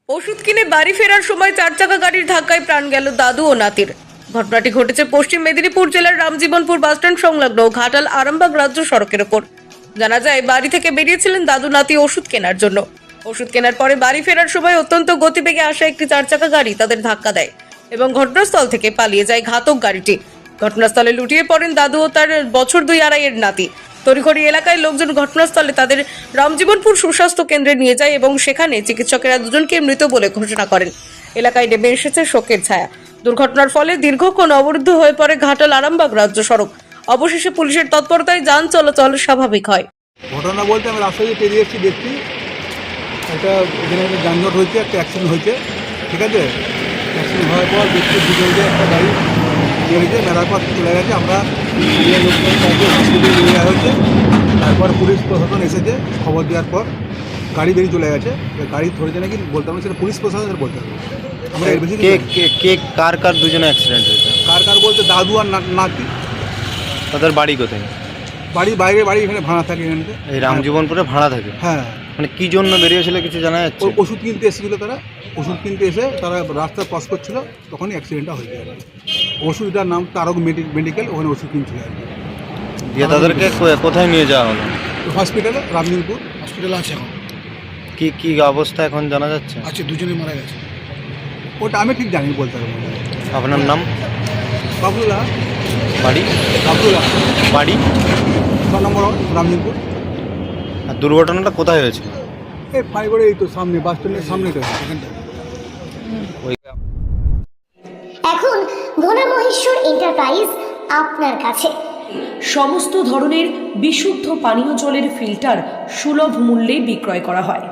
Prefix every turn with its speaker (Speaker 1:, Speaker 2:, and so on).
Speaker 1: ওষুধ কিনে বাড়ি ফেরার সময় 4 চাকা গাড়ির ধাক্কায় প্রাণ গেল দাদু ও নাতির। ঘটনাটি ঘটেছে পশ্চিম মেদিনীপুর জেলার রামজীবনপুর বাসস্ট্যান্ড সংলগ্ন ঘাটাল আরামবাগ রাজ্য সড়কের ওপর। জানা যায়, বাড়ি থেকে বেরিয়েছিলেন দাদু নাতি ওষুধ কেনার জন্য। ওষুধ কেনার পরে বাড়ি ফেরার সময় অত্যন্ত গতিবেগে আসা একটি 4 চাকা গাড়ি তাদের ধাক্কা দেয় এবং ঘটনাস্থল থেকে পালিয়ে যায় ঘাতক গাড়িটি। ঘটনাস্থলে লুটিয়ে পড়েন দাদু ও তার বছর 2-2.5 নাতি। তড়িঘড়ি এলাকায় লোকজন ঘটনাস্থলে তাদের রামজীবনপুর সুস্বাস্থ্য কেন্দ্রে নিয়ে যায় এবং সেখানে চিকিৎসকেরা দুজনকে মৃত বলে ঘোষণা করেন। এলাকায় নেমে এসেছে শোকের ছায়া। দুর্ঘটনার ফলে দীর্ঘক্ষণ অবরুদ্ধ হয়ে পড়ে ঘাটাল আরামবাগ রাজ্য সড়ক। অবশেষে পুলিশের তৎপরতায় যান চলাচল স্বাভাবিক হয়।
Speaker 2: ঘটনা বলতে আমি রাস্তা দিয়ে পেরিয়ে এসেছি, দেখছি একটা এখানে একটা যানজট হয়েছে, একটা অ্যাক্সিডেন্ট হয়েছে। ঠিক আছে, অ্যাক্সিডেন্ট হওয়ার পর দেখছি দুজনকে একটা গাড়ি মেরেছে, মেরার পর চলে গেছে। আমরা স্থানীয় লোকজন তাকে হসপিটালে নিয়ে যাওয়া হয়েছে। তারপর পুলিশ প্রশাসন এসেছে, খবর দেওয়ার পর গাড়ি বেরিয়ে চলে গেছে। গাড়ি ধরেছে নাকি বলতে হবে, সেটা পুলিশ প্রশাসনের বলতে হবে। আমরা এর বেশি
Speaker 3: কার দুজনে অ্যাক্সিডেন্ট হয়েছে?
Speaker 2: কার বলতে দাদু আর নাতি।
Speaker 3: তাদের বাড়ি কোথায়?
Speaker 2: বাড়ি বাইরে, বাড়ি এখানে ভাড়া থাকে এখানে।
Speaker 3: এই রামজীবনপুরে ভাড়া থাকে?
Speaker 2: হ্যাঁ।
Speaker 3: মানে কি জন্য বেরিয়েছিল কিছু জানা যাচ্ছে?
Speaker 2: ওষুধ কিনতে এসেছিলো তারা, ওষুধ কিনতে এসে তারা রাস্তা ক্রস করছিল, তখনই অ্যাক্সিডেন্টটা হয়ে যায়। ওষুধটার নাম তারক মেডিকেল, ওখানে ওষুধ কিনছিল আর কি।
Speaker 3: দিয়ে তাদেরকে কোথায় নিয়ে যাওয়া হলো?
Speaker 2: হসপিটালে, রামজীবনপুর হসপিটালে আছে এখন।
Speaker 3: কি অবস্থা এখন জানা যাচ্ছে?
Speaker 2: আছে, দুজনে মারা গেছে। ওটা আমি ঠিক জানি, বলতে পারবো না।
Speaker 3: আপনার নাম?
Speaker 2: বাবুল্লাহ।
Speaker 3: বাড়ি?
Speaker 2: বাবুল্লাহ।
Speaker 3: বাড়ি
Speaker 2: 6 নম্বর রামজীবনপুর।
Speaker 3: আর দুর্ঘটনাটা কোথায় হয়েছে?
Speaker 2: এই ফাইবারে, এই তো সামনে, বাস স্ট্যান্ডের সামনেটা, এখানটা।
Speaker 4: এখন ভোলা মহেশ্বর এন্টারপ্রাইজ আপনার কাছে
Speaker 5: সমস্ত ধরনের বিশুদ্ধ পানীয় জলের ফিল্টার সুলভ মূল্যে বিক্রয় করা হয়।